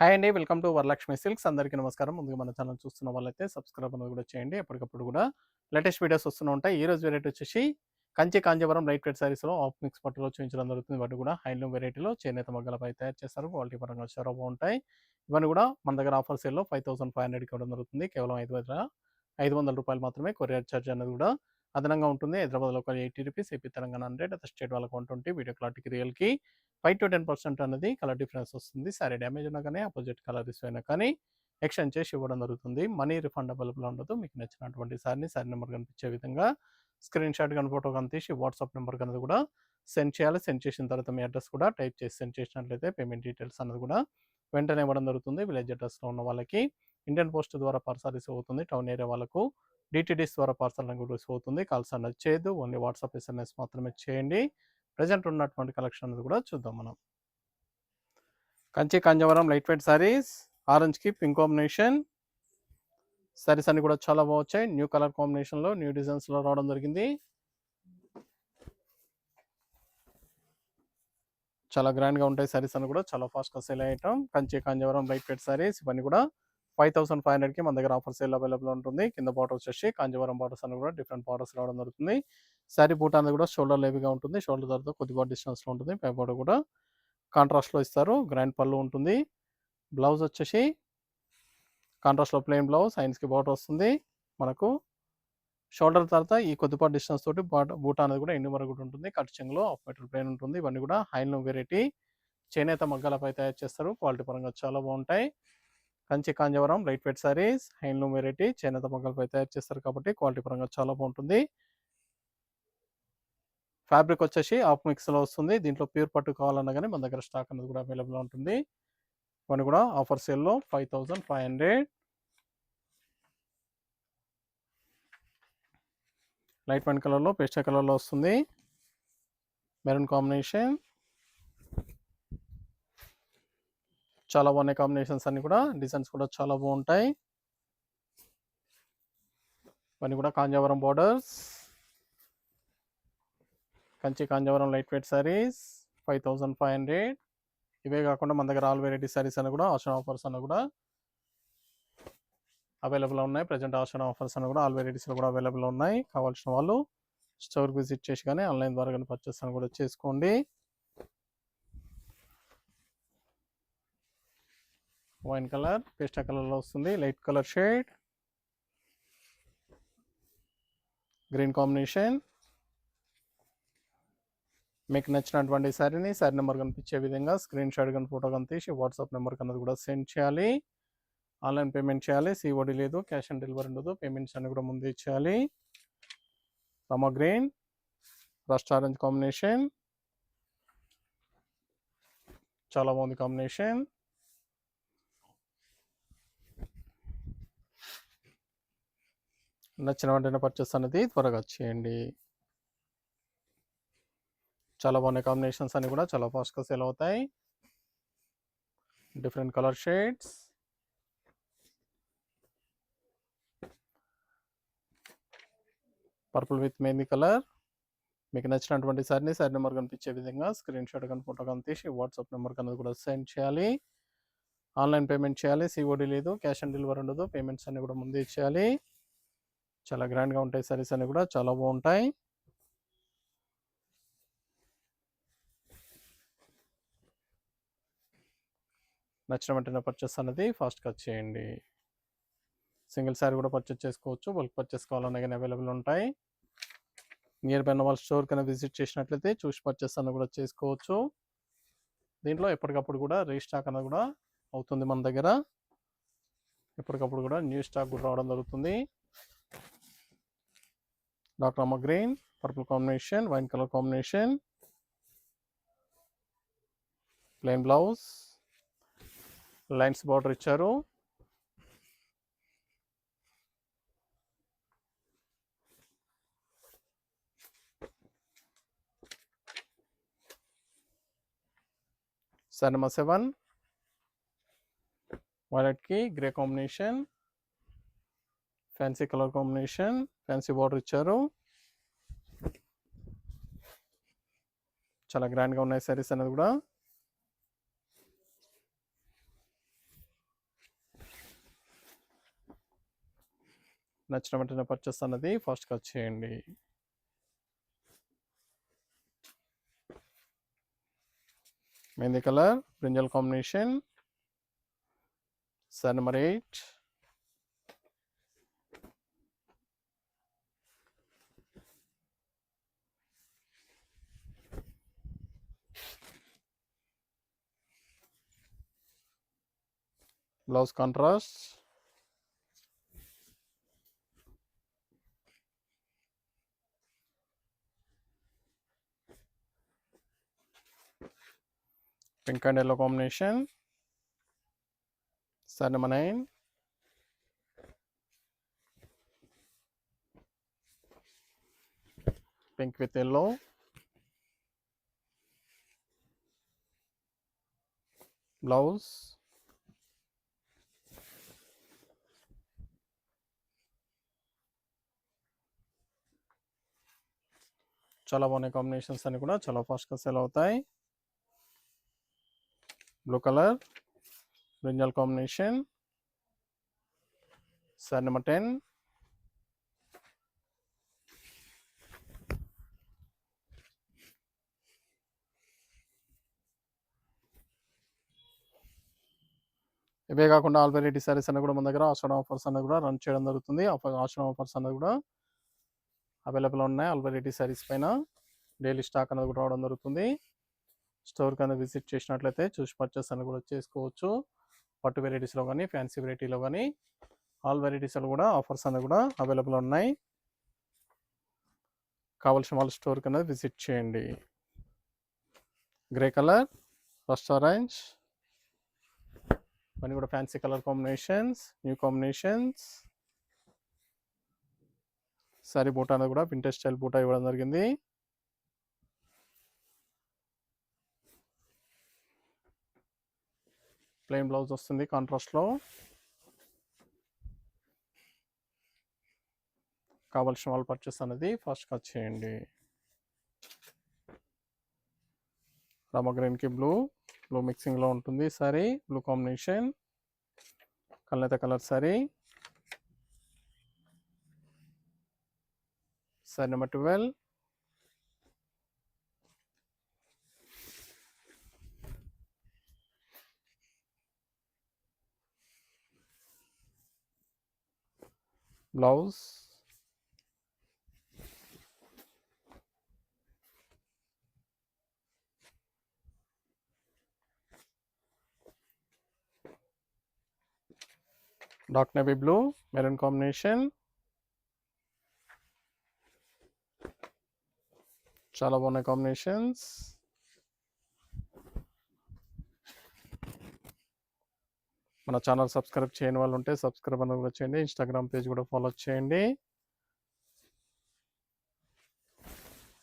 Hi అండి. Welcome to Varalakshmi silks. అందరికీ నమస్కారం. ముందుగా మన ఛానల్ చూస్తున్న వాళ్ళైతే సబ్స్క్రైబ్ అనేది కూడా చేయండి. ఎప్పటికప్పుడు కూడా లేటెస్ట్ వీడియోస్ వస్తూనే ఉంటాయి. ఈ రోజు వెరైటీ వచ్చేసి కంచి కాంజీవరం లైట్ వెయిట్ సారీస్‌లో ఆఫ్ మిక్స్ పట్టులో చూపించడం జరుగుతుంది. వాటి కూడా హ్యాండ్లూమ్ వెరైటీలో చేనేత మగ్గాలపై తయారు చేస్తారు. క్వాలిటీ పరంగా చాలా బాగుంటాయి. ఇవన్నీ కూడా మన దగ్గర ఆఫర్ సేల్‌లో 5500కి ఇవ్వడం జరుగుతుంది. కేవలం 500 రూపాయలు మాత్రమే. కొరియర్ ఛార్జ్ అనేది కూడా అదనంగా ఉంటుంది. హైదరాబాద్‌లో ఒక ₹80, ఏపీ తెలంగాణ 100, అదర్ స్టేట్ వాళ్ళకి 120. వీడియో క్లారిటీకి రియల్‌కి 5-10% అనేది కలర్ డిఫరెన్స్ వస్తుంది. సారీ డ్యామేజ్ ఉన్నా కానీ అపోజిట్ కలర్ ఇష్యూ అయినా కానీ ఎక్స్చేంజ్ చేసి ఇవ్వడం జరుగుతుంది. మనీ రిఫండ్ అవైలబుల్ ఉండదు. మీకు నచ్చినటువంటి సారీ నెంబర్ కనిపించే విధంగా స్క్రీన్ షాట్ కానీ ఫోటో కానీ తీసి వాట్సాప్ నెంబర్ అనేది కూడా సెండ్ చేయాలి. సెండ్ చేసిన తర్వాత మీ అడ్రస్ కూడా టైప్ చేసి సెండ్ చేసినట్లయితే పేమెంట్ డీటెయిల్స్ అన్నది కూడా వెంటనే ఇవ్వడం జరుగుతుంది. విలేజ్ అడ్రస్లో ఉన్న వాళ్ళకి ఇండియన్ పోస్ట్ ద్వారా పార్సల్ రిసీవ్ అవుతుంది. టౌన్ ఏరియా వాళ్ళకు డిటిడిఎస్ ద్వారా పార్సల్ కూడా రిసీవ్ అవుతుంది. కాల్స్ అన్నది చేయొద్దు. ఓన్లీ వాట్సాప్ ఎస్ఎంఎస్ మాత్రమే చేయండి. ప్రెజెంట్ ఉన్నటువంటి కలెక్షన్ అనేది కూడా చూద్దాం మనం. కంచి కాంజీవరం లైట్ వెయిట్ సారీస్, ఆరెంజ్కి పింక్ కాంబినేషన్ సారీస్ అన్ని కూడా చాలా బాగున్నాయి. న్యూ కలర్ కాంబినేషన్లో న్యూ డిజైన్స్లో రావడం జరిగింది. చాలా గ్రాండ్గా ఉంటాయి సారీస్ అని కూడా చాలా ఫాస్ట్గా సేల్ అయ్యటం. కంచి కాంజీవరం లైట్ వెయిట్ సారీస్ ఇవన్నీ కూడా 5500కి మన దగ్గర ఆఫర్ సేల్ అవైలబుల్ ఉంటుంది. కింద బార్డర్ వచ్చేసి కాంజీవరం బార్డర్స్ అని కూడా డిఫరెంట్ బార్డర్స్ రావడం జరుగుతుంది. సారీ బూట అనేది కూడా షోల్డర్ లెవీగా ఉంటుంది. షోల్డర్ తర్వాత కొద్దిగా డిస్టెన్స్లో ఉంటుంది. పై బార్డర్ కూడా కాంట్రాస్ట్లో ఇస్తారు. గ్రాండ్ పళ్ళు ఉంటుంది. బ్లౌజ్ వచ్చేసి కాంట్రాస్ట్లో ప్లెయిన్ బ్లౌజ్, సైన్స్కి బార్డర్ వస్తుంది. మనకు షోల్డర్ తర్వాత ఈ కొద్దిపాటి డిస్టెన్స్ తోటి బూటా అనేది కూడా ఎండు వరకు ఉంటుంది. కట్ చెంగులో హాఫ్ మీటర్ ప్లేన్ ఉంటుంది. ఇవన్నీ కూడా హ్యాండ్లూమ్ వెరైటీ చేనేత మగ్గాలపై తయారు చేస్తారు. క్వాలిటీ పరంగా చాలా బాగుంటాయి. Kanchi Kanjeevaram light weight saris handloom variety చేనేత మగ్గాలపై తయారు చేస్తారు కాబట్టి క్వాలిటీ పరంగా చాలా బాగుంటుంది. ఫ్యాబ్రిక్ వచ్చేసి హాఫ్ మిక్స్లో వస్తుంది. దీంట్లో ప్యూర్ పట్టు కావాలన్నా కానీ మన దగ్గర స్టాక్ అనేది కూడా అవైలబుల్ ఉంటుంది. ఇవన్నీ కూడా ఆఫర్ సేల్లో 5500. లైట్ వైన్ కలర్లో పేస్టల్ కలర్లో వస్తుంది. మెరూన్ కాంబినేషన్ చాలా బాగున్నాయి. కాంబినేషన్స్ అన్ని కూడా డిజైన్స్ కూడా చాలా బాగుంటాయి. ఇవన్నీ కూడా Kanjeevaram borders, Kanchi Kanjeevaram light weight saris 5500. ఇవే కాకుండా మన దగ్గర ఆల్ వెరైటీ సారీస్ అని కూడా ఆషన్ ఆఫర్స్ అని కూడా అవైలబుల్ ఉన్నాయి. ప్రజెంట్ ఆషన్ ఆఫర్స్ అని కూడా ఆల్ వెరైటీస్లో కూడా అవైలబుల్ ఉన్నాయి. కావాల్సిన వాళ్ళు స్టోర్ విజిట్ చేసి కానీ ఆన్లైన్ ద్వారా కానీ పర్చేస్ అని కూడా చేసుకోండి. వైన్ కలర్ పేస్టల్ కలర్లో వస్తుంది. Light colour shade, green combination. మీకు నచ్చినటువంటి సారీ నెంబర్ కనిపించే విధంగా స్క్రీన్ షాట్ కానీ ఫోటో కానీ తీసి వాట్సాప్ నెంబర్ కన్నది కూడా సెండ్ చేయాలి. ఆన్లైన్ పేమెంట్ చేయాలి. సిఓడి లేదు, క్యాష్ ఆన్ డెలివరీ ఉండదు. పేమెంట్స్ అన్ని కూడా ముందే ఇచ్చేయాలి. రమా గ్రీన్, రస్ట్ ఆరెంజ్ కాంబినేషన్ చాలా బాగుంది కాంబినేషన్. నచ్చిన వెంటనే పర్చేస్ అనేది త్వరగా చేయండి. చాలా బాగున్నాయి కాంబినేషన్స్ అన్ని కూడా చాలా ఫాస్ట్గా సేల్ అవుతాయి. Different colour shades, purple with mehndi colour. మీకు నచ్చినటువంటి సారీ నెంబర్ కనిపించే విధంగా స్క్రీన్ షాట్ కానీ ఫోటో కానీ తీసి వాట్సాప్ నెంబర్ కన్నది కూడా సెండ్ చేయాలి. ఆన్లైన్ పేమెంట్ చేయాలి. సిఓడి లేదు, క్యాష్ ఆన్ డెలివరీ ఉండదు. పేమెంట్స్ అన్ని కూడా ముందే ఇచ్చేయాలి. చాలా గ్రాండ్గా ఉంటాయి సారీస్ అన్ని కూడా చాలా బాగుంటాయి. నచ్చిన వెంటనే పర్చేస్ అనేది ఫాస్ట్గా చేయండి. సింగిల్ సారీ కూడా పర్చేస్ చేసుకోవచ్చు. బల్క్ పర్చేస్ కావాలన్నా కానీ అవైలబుల్ ఉంటాయి. నియర్ బై వాళ్ళ స్టోర్ కన్నా విజిట్ చేసినట్లయితే చూసి పర్చేస్ అన్న కూడా చేసుకోవచ్చు. దీంట్లో ఎప్పటికప్పుడు కూడా రీస్టాక్ అన్నది కూడా అవుతుంది. మన దగ్గర ఎప్పటికప్పుడు కూడా న్యూ స్టాక్ కూడా రావడం జరుగుతుంది. Dark Rama green, purple combination, wine colour combination, plain blouse, lines border ఇచ్చారు. సారీ నెంబర్ 7 వైలెట్ కి grey combination, fancy colour combination, fancy border ఇచ్చారు. చాలా గ్రాండ్గా ఉన్నాయి సారీస్ అనేది కూడా. నచ్చిన వెంటనే పర్చేస్ అన్నది ఫాస్ట్గా చేయండి. Mehndi colour brinjal combination, sorry number 8. Blouse contrast, pink and yellow combination, sorry number 9. Pink with yellow, blouse, చాలా బాగున్నాయి కాంబినేషన్స్ అన్ని కూడా చాలా ఫాస్ట్గా సేల్ అవుతాయి. Blue colour brinjal combination, sorry number 10. ఇవే కాకుండా ఆల్ వెరైటీ సారీస్ అన్నీ కూడా మన దగ్గర ఆషాఢ ఆఫర్స్ అన్నీ కూడా రన్ చేయడం జరుగుతుంది. ఆషాఢ ఆఫర్స్ అన్నీ కూడా అవైలబుల్ ఉన్నాయి. ఆల్ వెరైటీ సారీస్ పైన డైలీ స్టాక్ అనేది కూడా రావడం జరుగుతుంది. స్టోర్కి అనేది విజిట్ చేసినట్లయితే చూసి పర్చేస్ అని కూడా చేసుకోవచ్చు. పట్టు వెరైటీస్లో కానీ ఫ్యాన్సీ వెరైటీలో కానీ ఆల్ వెరైటీస్లో కూడా ఆఫర్స్ అనేవి కూడా అవైలబుల్ ఉన్నాయి. కావాల్సిన వాళ్ళ స్టోర్కి అనేది విజిట్ చేయండి. గ్రే కలర్, రస్ట్ ఆరెంజ్, ఇవన్నీ కూడా fancy colour combinations, new combinations. Sorry బూటా అనేది కూడా వింటేజ్ స్టైల్ బూటా ఇవ్వడం జరిగింది. ప్లెయిన్ బ్లౌజ్ వస్తుంది కాంట్రాస్ట్లో. కావాల్సిన వాళ్ళు పర్చేస్ అనేది ఫాస్ట్గా చేయండి. రామా గ్రీన్కి బ్లూ మిక్సింగ్లో ఉంటుంది సారీ, బ్లూ కాంబినేషన్, కల్నేత colour sari, sari number 12. Blouse, dark navy blue maroon combination, చాలా బాగున్నాయి కాంబినేషన్స్. మన ఛానల్ సబ్స్క్రైబ్ చేయని వాళ్ళు ఉంటే సబ్స్క్రైబ్ అనేది కూడా చేయండి. ఇన్స్టాగ్రామ్ పేజ్ కూడా ఫాలో చేయండి.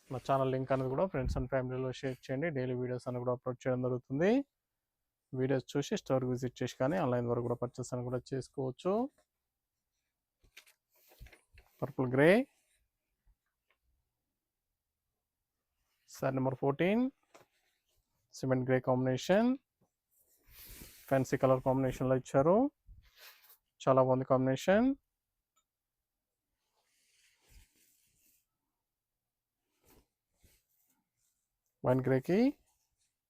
మన ఛానల్ లింక్ అనేది కూడా ఫ్రెండ్స్ అండ్ ఫ్యామిలీలో షేర్ చేయండి. డైలీ వీడియోస్ అని కూడా అప్లోడ్ చేయడం జరుగుతుంది. వీడియోస్ చూసి స్టోర్ విజిట్ చేసి కానీ ఆన్లైన్ వరకు కూడా పర్చేస్ అని కూడా చేసుకోవచ్చు. Purple grey, sorry number 14. Cement grey combination, fancy colour కాంబినేషన్లో ఇచ్చారు. చాలా బాగుంది కాంబినేషన్. వైన్ గ్రేకి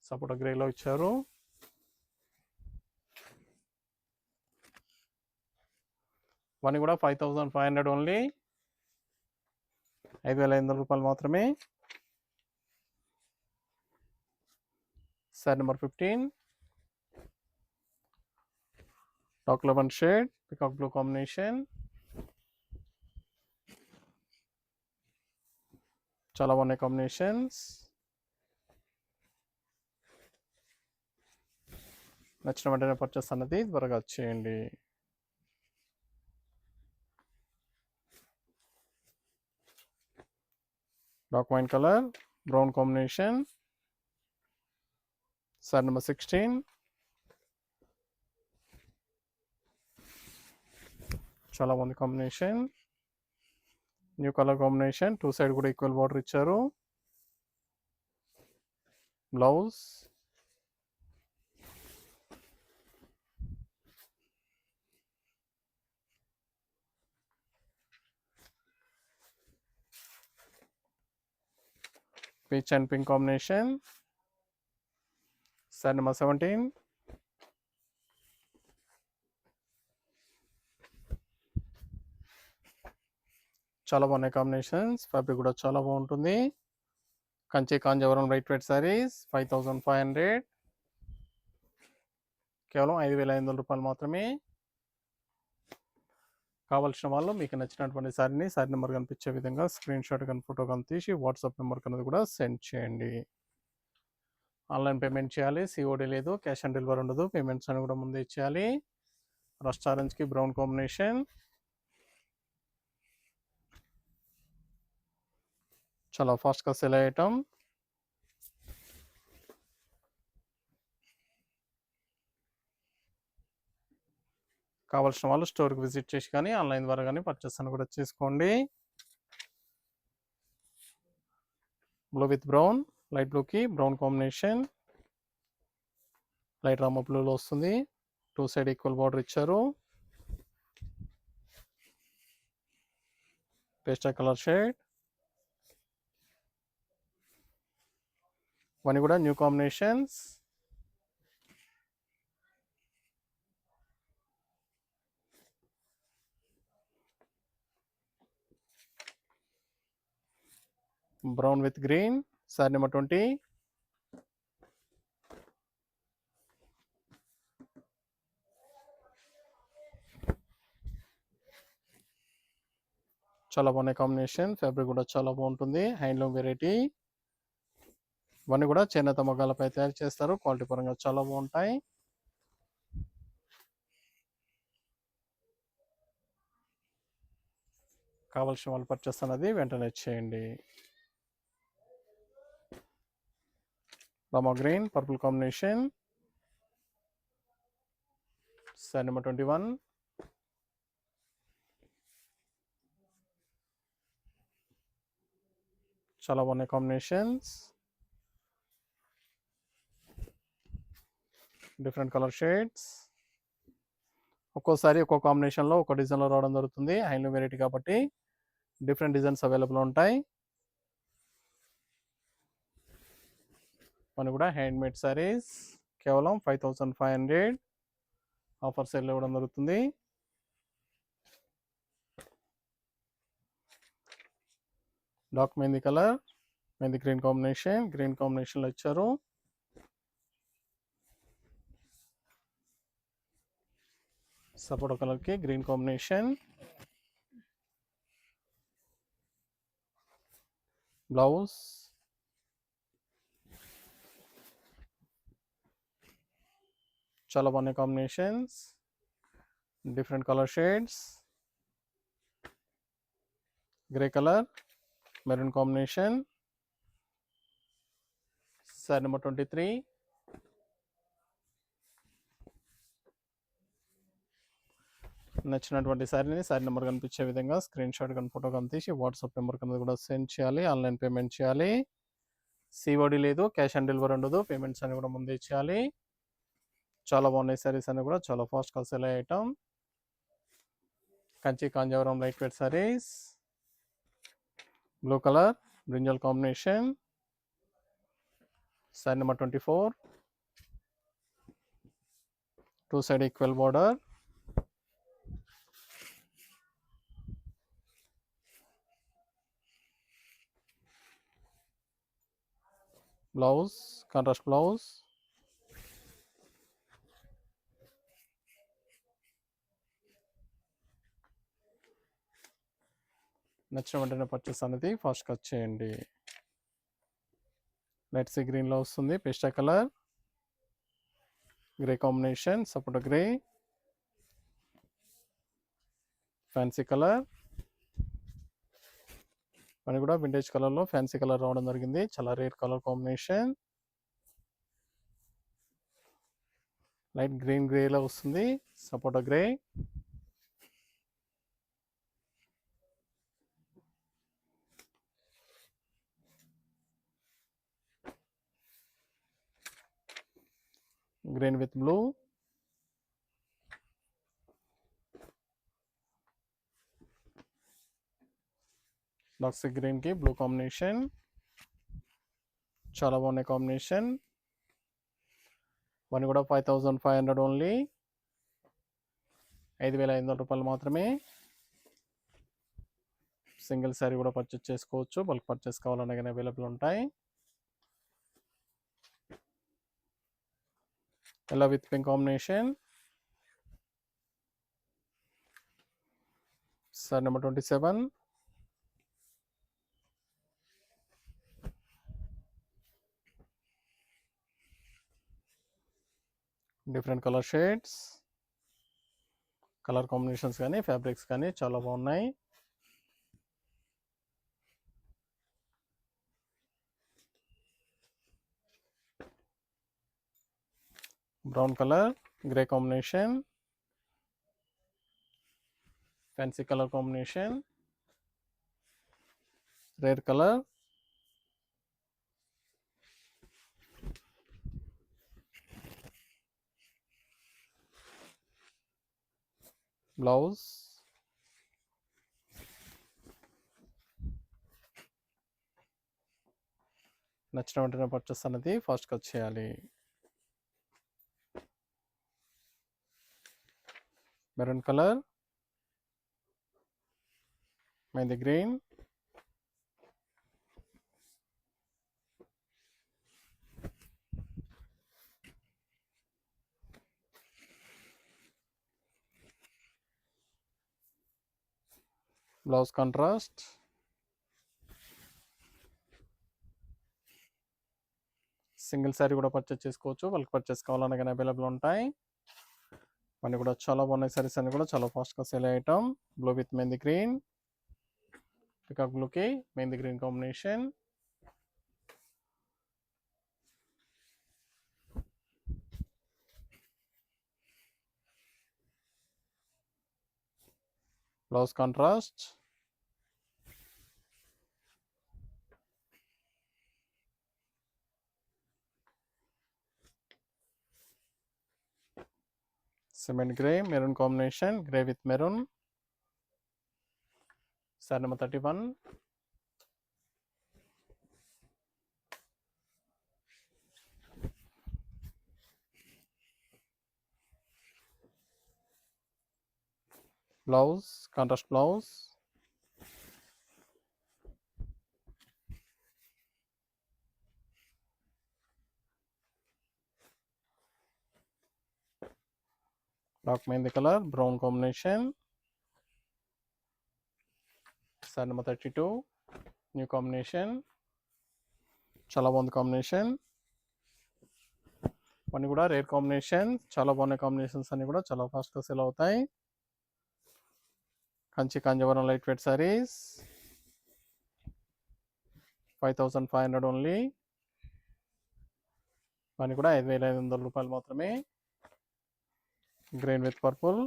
సపోటా గ్రేలో ఇచ్చారు. ఇవన్నీ కూడా 5500 ఓన్లీ, 5500 రూపాయలు మాత్రమే. Sorry number 15. Dark lemon shade, peacock blue combination, చాలా బాగున్నాయి కాంబినేషన్స్. నచ్చిన వెంటనే పర్చేస్ అన్నది త్వరగా చేయండి. Dark wine colour brown combination, sorry number 16. చాలా బాగుంది combination. New colour combination, two side కూడా ఈక్వల్ బార్డర్ ఇచ్చారు. Blouse, peach and pink combination. Sari number 17. చాలా బాగున్నాయి కాంబినేషన్స్. ఫ్యాబ్రిక్ కూడా చాలా బాగుంటుంది. కంచి కాంజీవరం లైట్ వెయిట్ శారీస్ 5500, కేవలం 5500 రూపాయలు మాత్రమే. కావాల్సిన వాళ్ళు మీకు నచ్చినటువంటి శారీని శారీ నెంబర్ కనిపించే విధంగా స్క్రీన్ షాట్ కానీ ఫోటో కానీ తీసి వాట్సాప్ నెంబర్ కన్నది కూడా సెండ్ చేయండి. ఆన్లైన్ పేమెంట్ చేయాలి, సిఓడి లేదు, క్యాష్ ఆన్ డెలివరీ ఉండదు. పేమెంట్స్ అని కూడా ముందే ఇచ్చేయాలి. రస్ట్ ఆరెంజ్కి బ్రౌన్ కాంబినేషన్, చాలా ఫాస్ట్గా సెల్ ఐటమ్. కావాల్సిన వాళ్ళు స్టోర్కి విజిట్ చేసి కానీ ఆన్లైన్ ద్వారా కానీ పర్చేస్ అని కూడా చేసుకోండి. బ్లూ విత్ బ్రౌన్, లైట్ బ్లూకి బ్రౌన్ కాంబినేషన్, లైట్ రామ బ్లూలో వస్తుంది. 2 సైడ్ ఈక్వల్ బార్డర్ ఇచ్చారు. పేస్టల్ కలర్ షేడ్, ఇవన్నీ కూడా new combinations. Brown with green, sari number 20. చాలా బాగున్నాయి కాంబినేషన్. ఫ్యాబ్రిక్ కూడా చాలా బాగుంటుంది. Handloom variety. ఇవన్నీ కూడా చేనేత మగ్గాలపై తయారు చేస్తారు. క్వాలిటీ పరంగా చాలా బాగుంటాయి. కావాల్సిన వాళ్ళు పర్చేస్ అనేది వెంటనే చేయండి. Rama green purple combination, sari number 21. చాలా బాగున్నాయి కాంబినేషన్స్. Different colour shades. ఒక్కోసారి ఒక్కో కాంబినేషన్లో ఒక డిజైన్లో రావడం జరుగుతుంది. హ్యాండ్లూమ్ వెరైటీ కాబట్టి డిఫరెంట్ డిజైన్స్ అవైలబుల్ ఉంటాయి. మన కూడా హ్యాండ్ మేడ్ శారీస్ కేవలం 5500 ఆఫర్ సేల్ ఇవ్వడం జరుగుతుంది. Dark mehendi colour, mehndi green కాంబినేషన్లో ఇచ్చారు. సపోటా కలర్కి గ్రీన్ కాంబినేషన్, బ్లౌజ్. చాలా బాగున్నాయి combinations, different colour shades. Grey colour, maroon combination, sari number 23. నచ్చినటువంటి శారీని శారీ నెంబర్ కనిపించే విధంగా స్క్రీన్ షాట్ కానీ ఫోటో కానీ తీసి వాట్సాప్ నెంబర్ కన్నా కూడా సెండ్ చేయాలి. ఆన్లైన్ పేమెంట్ చేయాలి. సిఓడి లేదు, క్యాష్ ఆన్ డెలివరీ ఉండదు. పేమెంట్స్ అని కూడా ముందే చేయాలి. చాలా బాగున్నాయి శారీస్ అని కూడా చాలా ఫాస్ట్గా సెల్ అయ్యే ఐటమ్. Kanchi Kanjeevaram light weight saris, blue colour brinjal combination, sari number 24. 2 side equal border. Blouse contrast blouse. నచ్చిన వెంటనే పర్చేస్ అనేది ఫాస్ట్ కట్ చేయండి. లైట్ సీ గ్రీన్లో వస్తుంది. Pastel colour, grey combination, sapota grey, fancy colour. అని కూడా వింటేజ్ కలర్లో ఫ్యాన్సీ కలర్ రావడం జరిగింది. చాలా rare colour combination. Light green గ్రేలో వస్తుంది. Sapota grey, green with blue, dark sea గ్రీన్కి బ్లూ కాంబినేషన్, చాలా బాగున్నాయి కాంబినేషన్. ఇవన్నీ కూడా 5500 ఓన్లీ, 5500 రూపాయలు మాత్రమే. సింగిల్ శారీ కూడా పర్చేస్ చేసుకోవచ్చు, బల్క్ పర్చేస్ కావాలన్నా కానీ అవైలబుల్ ఉంటాయి. Yellow with pink combination. Sari number 27. Different colour shades, colour combinations కానీ ఫ్యాబ్రిక్స్ కానీ చాలా బాగున్నాయి. Brown colour, grey combination, fancy colour combination, rare colour, blouse, నచ్చిన వెంటనే పర్చేస్ అనేది ఫాస్ట్గా చేయాలి. Maroon colour, mehndi green, blouse contrast, single sari కూడా పర్చేస్ చేసుకోవచ్చు, బల్క్ పర్చేస్ కావాలన్నా కానీ అవైలబుల్ ఉంటాయి. అన్నీ కూడా చాలా బాగున్నాయి. సారీస్ అన్ని కూడా చాలా ఫాస్ట్గా sale item. Blue with mehendi green, peacock బ్లూకి mehendi green combination, blouse contrast, cement grey maroon combination, grey with maroon. Sari number 31. Blouse contrast blouse, dark mehendi colour, brown combination. Sari number 32. New combination, చాలా బాగుంది కాంబినేషన్. అన్నీ కూడా రేర్ కాంబినేషన్, చాలా బాగున్నాయి combinations అన్ని కూడా చాలా ఫాస్ట్గా సేల్ అవుతాయి. Kanchi Kanjeevaram light weight saris 5500 only, అన్నీ కూడా 5500 రూపాయలు మాత్రమే. Green with purple.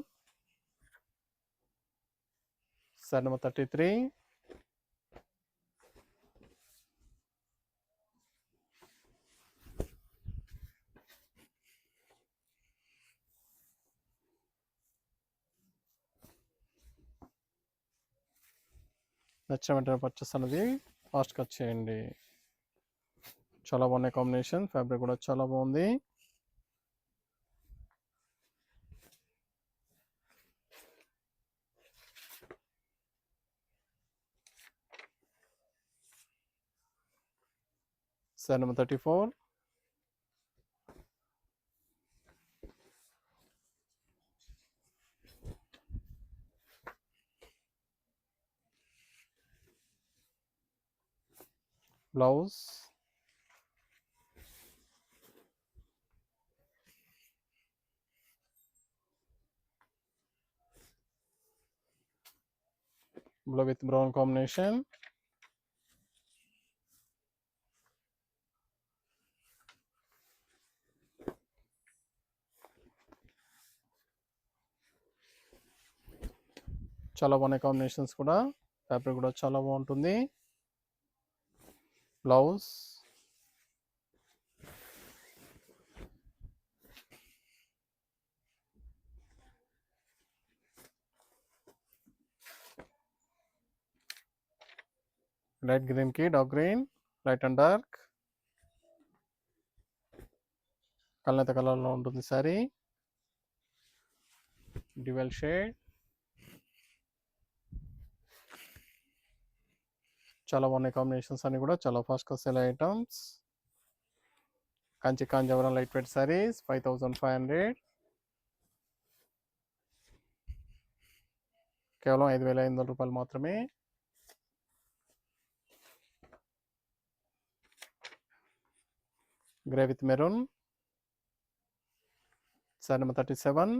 Sir number 33. నచ్చిన వెంటనే పర్చేస్ అనేది ఫాస్ట్గా చేయండి. చాలా బాగున్నాయి కాంబినేషన్, ఫ్యాబ్రిక్ కూడా చాలా బాగుంది. Sari number 34. Blouse, blue with brown combination. చాలా బాగున్నాయి కాంబినేషన్స్ కూడా, ఫ్యాబ్రిక్ కూడా చాలా బాగుంటుంది. బ్లౌజ్, లైట్ గ్రీన్ కి dark green, light and dark. కల్నేత కలర్లో ఉంటుంది శారీ. Dual shade. చాలా బాగున్నాయి కాంబినేషన్స్ అన్ని కూడా చాలా ఫాస్ట్గా sale items. Kanchi Kanjeevaram light weight saris 5500, కేవలం 5500 రూపాయలు మాత్రమే. Grey with maroon, sari number 37.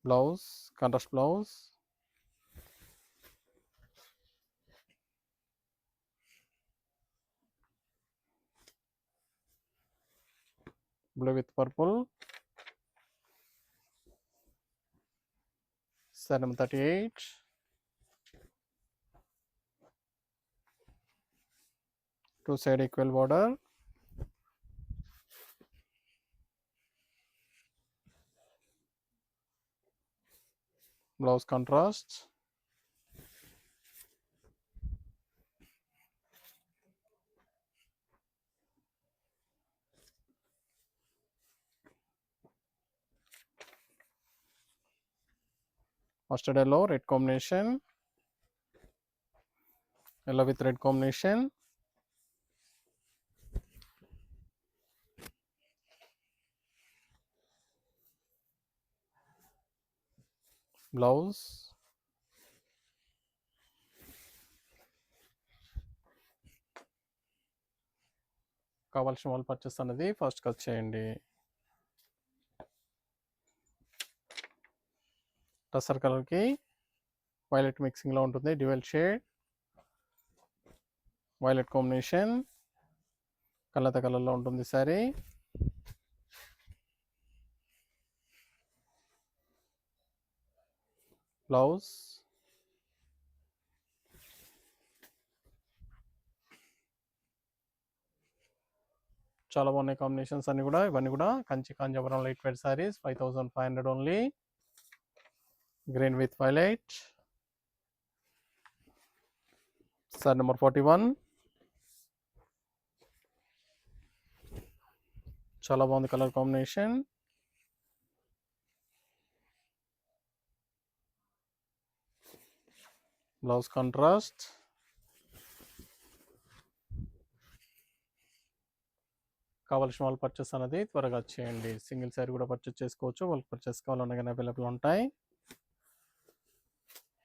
Blouse contrast blouse. Blue with purple, sari number 38. Two side equal border. Blouse contrast. Mustard yellow red combination, yellow with red combination. Blouse. కావాల్సిన వాళ్ళు purchase అనేది first cut చేయండి. టసర్ కలర్కి violet మిక్సింగ్లో ఉంటుంది. Dual shade, violet combination, కలత కలర్లో ఉంటుంది sari. Blouse. చాలా బాగున్నాయి కాంబినేషన్స్ అన్ని కూడా. ఇవన్నీ కూడా Kanchi Kanjeevaram light weight saris 5500 only. Green with violet, sari number 41. చాలా బాగుంది కలర్ కాంబినేషన్. Blouse contrast. కావాల్సిన వాళ్ళు పర్చేస్ అనేది త్వరగా చేయండి. సింగిల్ శారీ కూడా పర్చేస్ చేసుకోవచ్చు. వాళ్ళకి పర్చేస్ కావాలన్నా కానీ అవైలబుల్ ఉంటాయి.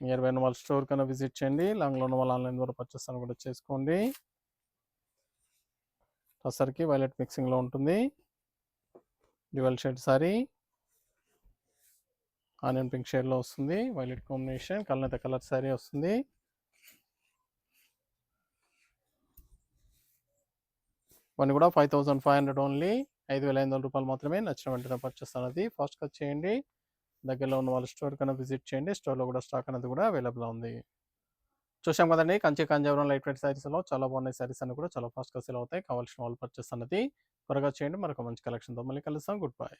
నియర్ బై ఉన్న వాళ్ళ స్టోర్ కన్నా విజిట్ చేయండి. లాంగ్లో ఉన్న వాళ్ళు ఆన్లైన్ ద్వారా పర్చేస్ అని కూడా చేసుకోండి. టసర్కి వైలెట్ మిక్సింగ్లో ఉంటుంది. Dual shade sorry, onion pink షేడ్లో వస్తుంది. వైలెట్ కాంబినేషన్, కలనేత కలర్ శారీ వస్తుంది. ఇవన్నీ కూడా 5500 ఓన్లీ. 5500 రూపాయలు మాత్రమే. నచ్చిన వెంటనే పర్చేస్ అనేది ఫాస్ట్గా చేయండి. దగ్గరలో ఉన్న వాళ్ళ స్టోర్ కన్నా విజిట్ చేయండి. స్టోర్లో కూడా స్టాక్ అనేది కూడా అవైలబుల్ ఉంది. చూసాం కదండి, కంచి కాంజీవరం లైట్ వెయిట్ శారీస్లో చాలా బాగున్నాయి. శారీస్ అన్ని కూడా చాలా ఫాస్ట్గా సేల్ అవుతాయి. కావాల్సిన వాళ్ళు పర్చేస్ అనేది త్వరగా చేయండి. మరొక మంచి కలెక్షన్తో మళ్ళీ కలుస్తాం. Good bye.